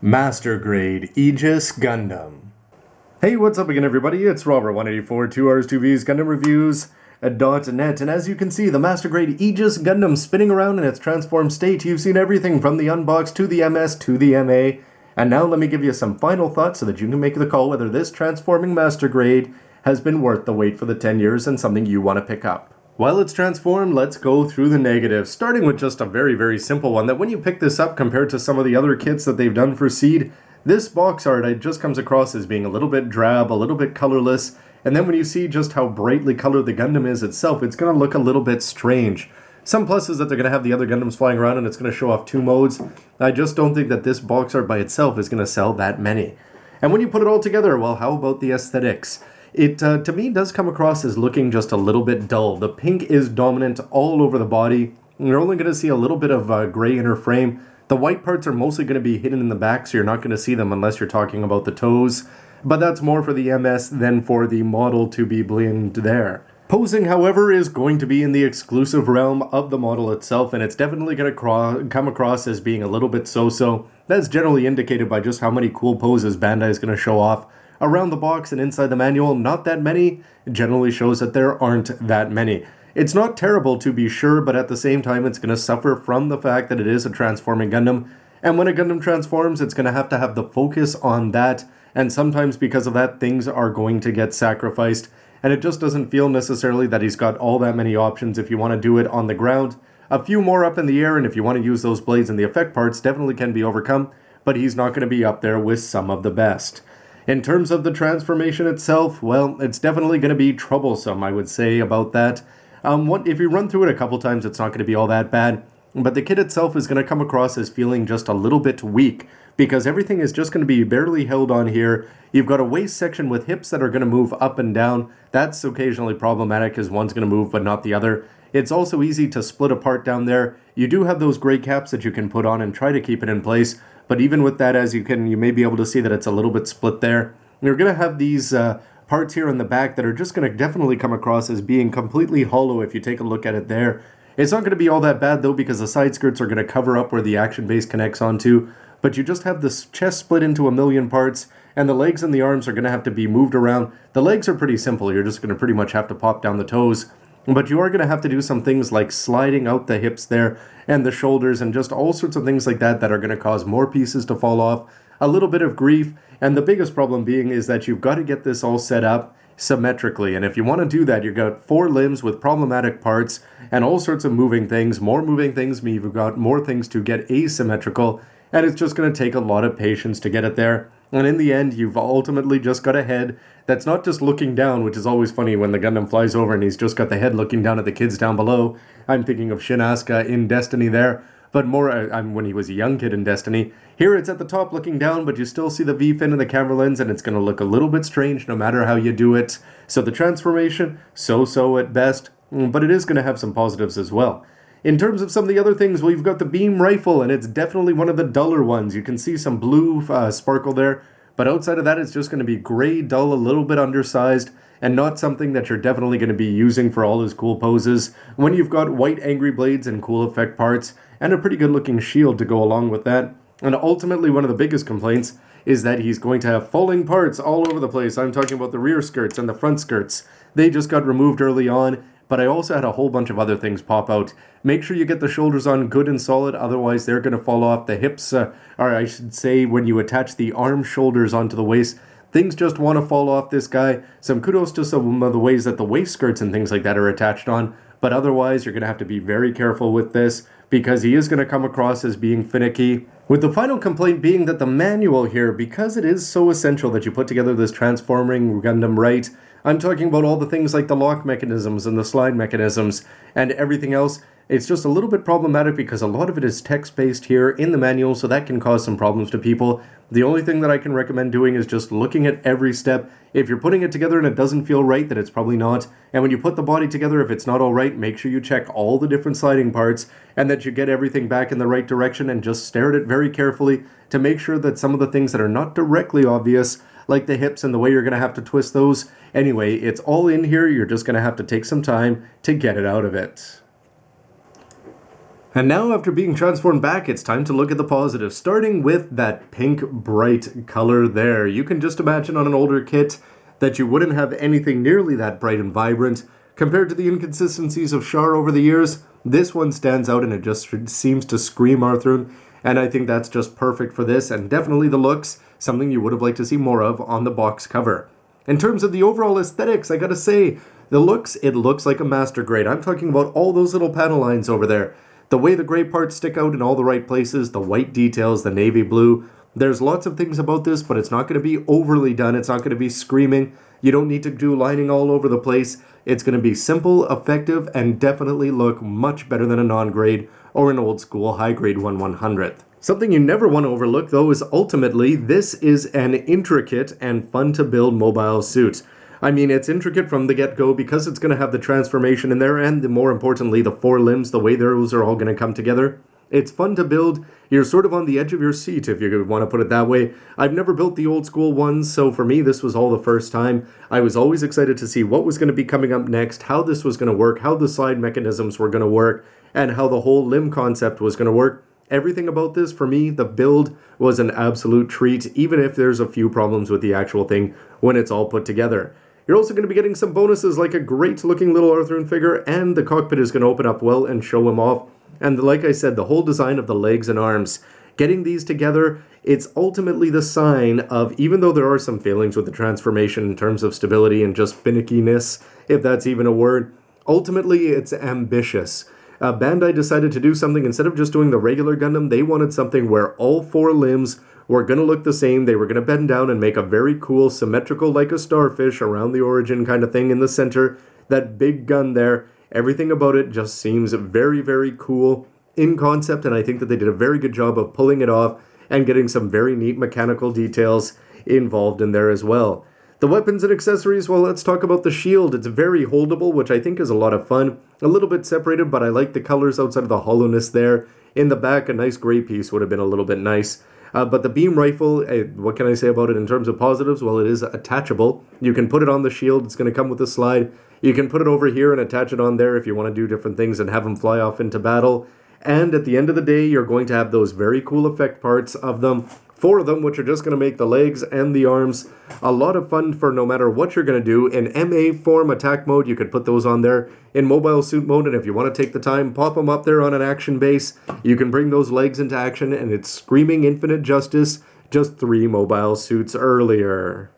Master Grade Aegis Gundam. Hey, what's up again everybody? It's Robert184, 2Rs, 2Vs, Gundam Reviews.net, and as you can see, the Master Grade Aegis Gundam spinning around in its transformed state. You've seen everything from the unbox to the MS to the MA, and now let me give you some final thoughts so that you can make the call whether this transforming Master Grade has been worth the wait for the 10 years and something you want to pick up. While it's transformed, let's go through the negatives, starting with just a very simple one, that when you pick this up compared to some of the other kits that they've done for Seed, this box art it just comes across as being a little bit drab, a little bit colorless, and then when you see just how brightly colored the Gundam is itself, it's going to look a little bit strange. Some pluses that they're going to have the other Gundams flying around and it's going to show off two modes. I just don't think that this box art by itself is going to sell that many. And when you put it all together, well, how about the aesthetics? It, to me, does come across as looking just a little bit dull. The pink is dominant all over the body. You're only going to see a little bit of gray inner frame. The white parts are mostly going to be hidden in the back, so you're not going to see them unless you're talking about the toes. But that's more for the MS than for the model to be blended there. Posing, however, is going to be in the exclusive realm of the model itself, and it's definitely going to come across as being a little bit so-so. That's generally indicated by just how many cool poses Bandai is going to show off. Around the box and inside the manual, not that many. It generally shows that there aren't that many. It's not terrible to be sure, but at the same time it's going to suffer from the fact that it is a transforming Gundam. And when a Gundam transforms, it's going to have the focus on that. And sometimes because of that, things are going to get sacrificed. And it just doesn't feel necessarily that he's got all that many options if you want to do it on the ground. A few more up in the air, and if you want to use those blades and the effect parts, definitely can be overcome. But he's not going to be up there with some of the best. In terms of the transformation itself, well, it's definitely going to be troublesome, I would say, about that. If you run through it a couple times, it's not going to be all that bad. But the kit itself is going to come across as feeling just a little bit weak, because everything is just going to be barely held on here. You've got a waist section with hips that are going to move up and down. That's occasionally problematic, because one's going to move but not the other. It's also easy to split apart down there. You do have those gray caps that you can put on and try to keep it in place. But even with that, as you may be able to see that it's a little bit split there. You're going to have these parts here in the back that are just going to definitely come across as being completely hollow if you take a look at it there. It's not going to be all that bad though, because the side skirts are going to cover up where the action base connects onto. But you just have this chest split into a million parts, and the legs and the arms are going to have to be moved around. The legs are pretty simple. You're just going to pretty much have to pop down the toes. But you are going to have to do some things like sliding out the hips there and the shoulders and just all sorts of things like that that are going to cause more pieces to fall off, a little bit of grief, and the biggest problem being is that you've got to get this all set up symmetrically. And if you want to do that, you've got four limbs with problematic parts and all sorts of moving things. More moving things mean you've got more things to get asymmetrical, and it's just going to take a lot of patience to get it there. And in the end, you've ultimately just got a head that's not just looking down, which is always funny when the Gundam flies over and he's just got the head looking down at the kids down below. I'm thinking of Shin Asuka in Destiny there, but more when he was a young kid in Destiny. Here it's at the top looking down, but you still see the V-fin and the camera lens, and it's going to look a little bit strange no matter how you do it. So the transformation, so-so at best, but it is going to have some positives as well. In terms of some of the other things, well, you've got the beam rifle, and it's definitely one of the duller ones. You can see some blue sparkle there, but outside of that, it's just going to be gray, dull, a little bit undersized, and not something that you're definitely going to be using for all his cool poses. When you've got white angry blades and cool effect parts, and a pretty good looking shield to go along with that. And ultimately, one of the biggest complaints is that he's going to have falling parts all over the place. I'm talking about the rear skirts and the front skirts. They just got removed early on. But I also had a whole bunch of other things pop out. Make sure you get the shoulders on good and solid, otherwise they're going to fall off. The hips, or I should say when you attach the arm shoulders onto the waist, things just want to fall off this guy. Some kudos to some of the ways that the waist skirts and things like that are attached on. But otherwise, you're going to have to be very careful with this, because he is going to come across as being finicky. With the final complaint being that the manual here, because it is so essential that you put together this transforming Gundam right, I'm talking about all the things like the lock mechanisms and the slide mechanisms and everything else. It's just a little bit problematic because a lot of it is text-based here in the manual, so that can cause some problems to people. The only thing that I can recommend doing is just looking at every step. If you're putting it together and it doesn't feel right, then it's probably not. And when you put the body together, if it's not all right, make sure you check all the different sliding parts and that you get everything back in the right direction, and just stare at it very carefully to make sure that some of the things that are not directly obvious, like the hips and the way you're going to have to twist those. Anyway, it's all in here. You're just going to have to take some time to get it out of it. And now, after being transformed back, it's time to look at the positives, starting with that pink bright color there. You can just imagine on an older kit that you wouldn't have anything nearly that bright and vibrant. Compared to the inconsistencies of Char over the years, this one stands out and it just seems to scream Athrun, and I think that's just perfect for this, and definitely the looks, something you would have liked to see more of on the box cover. In terms of the overall aesthetics, I gotta say, the looks, it looks like a master grade. I'm talking about all those little panel lines over there. The way the gray parts stick out in all the right places, the white details, the navy blue. There's lots of things about this, but it's not going to be overly done. It's not going to be screaming. You don't need to do lining all over the place. It's going to be simple, effective, and definitely look much better than a non-grade or an old school high-grade 1/100th. Something you never want to overlook, though, is ultimately this is an intricate and fun-to-build mobile suit. I mean, it's intricate from the get-go because it's going to have the transformation in there and, more importantly, the four limbs, the way those are all going to come together. It's fun to build. You're sort of on the edge of your seat, if you want to put it that way. I've never built the old school ones, so for me, this was all the first time. I was always excited to see what was going to be coming up next, how this was going to work, how the side mechanisms were going to work, and how the whole limb concept was going to work. Everything about this, for me, the build was an absolute treat, even if there's a few problems with the actual thing when it's all put together. You're also going to be getting some bonuses like a great looking little Athrun figure, and the cockpit is going to open up well and show him off. And like I said, the whole design of the legs and arms, getting these together, it's ultimately the sign of, even though there are some failings with the transformation in terms of stability and just finickiness, if that's even a word, ultimately it's ambitious. Bandai decided to do something, instead of just doing the regular Gundam, they wanted something where all four limbs were going to look the same. They were going to bend down and make a very cool, symmetrical, like a starfish around the origin kind of thing in the center. That big gun there, everything about it just seems very, very cool in concept, and I think that they did a very good job of pulling it off and getting some very neat mechanical details involved in there as well. The weapons and accessories, well, let's talk about the shield. It's very holdable, which I think is a lot of fun. A little bit separated, but I like the colors outside of the hollowness there. In the back, a nice gray piece would have been a little bit nice. But the beam rifle, what can I say about it in terms of positives? Well, it is attachable. You can put it on the shield. It's going to come with a slide. You can put it over here and attach it on there if you want to do different things and have them fly off into battle. And at the end of the day, you're going to have those very cool effect parts of them. 4 of them, which are just going to make the legs and the arms a lot of fun for no matter what you're going to do. In MA form attack mode, you could put those on there. In mobile suit mode, and if you want to take the time, pop them up there on an action base. You can bring those legs into action, and it's screaming infinite justice just 3 mobile suits earlier.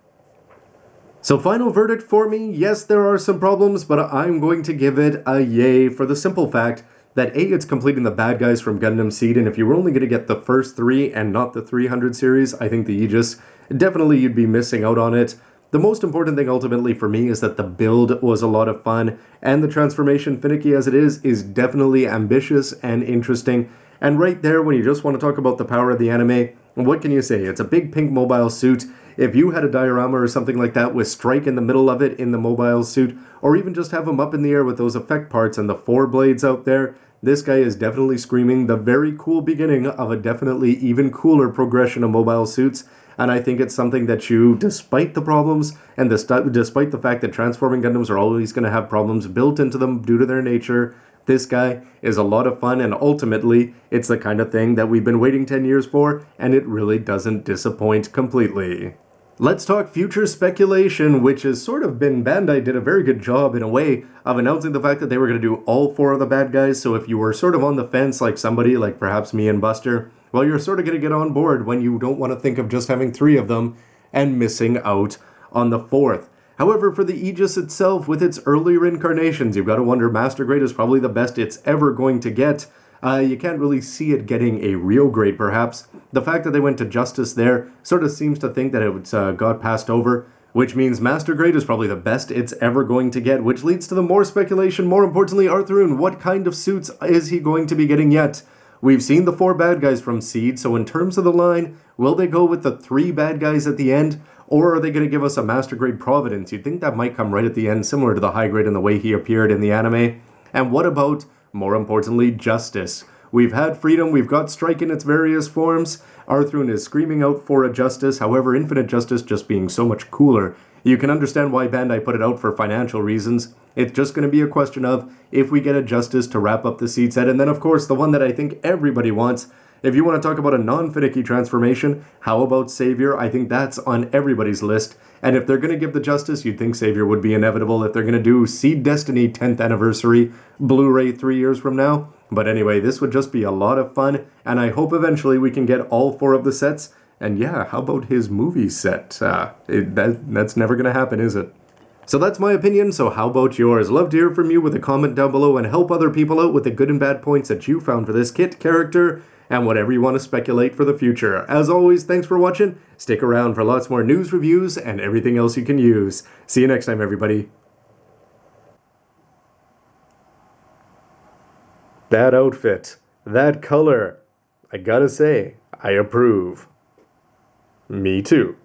So final verdict for me, yes, there are some problems, but I'm going to give it a yay for the simple fact that A, it's completing the bad guys from Gundam Seed, and if you were only going to get the first 3 and not the 300 series, I think the Aegis, definitely you'd be missing out on it. The most important thing ultimately for me is that the build was a lot of fun, and the transformation, finicky as it is definitely ambitious and interesting. And right there, when you just want to talk about the power of the anime, what can you say? It's a big pink mobile suit. If you had a diorama or something like that with Strike in the middle of it in the mobile suit, or even just have him up in the air with those effect parts and the 4 blades out there, this guy is definitely screaming the very cool beginning of a definitely even cooler progression of mobile suits. And I think it's something that you, despite the problems, and despite the fact that transforming Gundams are always going to have problems built into them due to their nature, this guy is a lot of fun, and ultimately, it's the kind of thing that we've been waiting 10 years for, and it really doesn't disappoint completely. Let's talk future speculation, which has sort of been, Bandai did a very good job in a way of announcing the fact that they were going to do all 4 of the bad guys, so if you were sort of on the fence like somebody like perhaps me and Buster, well, you're sort of going to get on board when you don't want to think of just having 3 of them and missing out on the 4th. However, for the Aegis itself, with its earlier incarnations, you've got to wonder, Master Grade is probably the best it's ever going to get. You can't really see it getting a real grade, perhaps. The fact that they went to Justice there sort of seems to think that it got passed over, which means Master Grade is probably the best it's ever going to get, which leads to the more speculation. More importantly, Athrun, what kind of suits is he going to be getting yet? We've seen the 4 bad guys from Seed, so in terms of the line, will they go with the 3 bad guys at the end? Or are they going to give us a Master Grade Providence? You'd think that might come right at the end, similar to the high grade and the way he appeared in the anime. And what about, more importantly, Justice? We've had freedom, we've got strike in its various forms. Athrun is screaming out for a justice, however, Infinite Justice just being so much cooler. You can understand why Bandai put it out for financial reasons. It's just going to be a question of if we get a justice to wrap up the seed set, and then of course the one that I think everybody wants. If you want to talk about a non-finicky transformation, how about Savior? I think that's on everybody's list. And if they're going to give the justice, you'd think Savior would be inevitable if they're going to do Seed Destiny 10th Anniversary Blu-ray 3 years from now. But anyway, this would just be a lot of fun, and I hope eventually we can get all 4 of the sets. And yeah, how about his movie set? That's never going to happen, is it? So that's my opinion, so how about yours? Love to hear from you with a comment down below and help other people out with the good and bad points that you found for this kit, character, and whatever you want to speculate for the future. As always, thanks for watching. Stick around for lots more news, reviews, and everything else you can use. See you next time, everybody. That outfit, that color, I gotta say, I approve. Me too.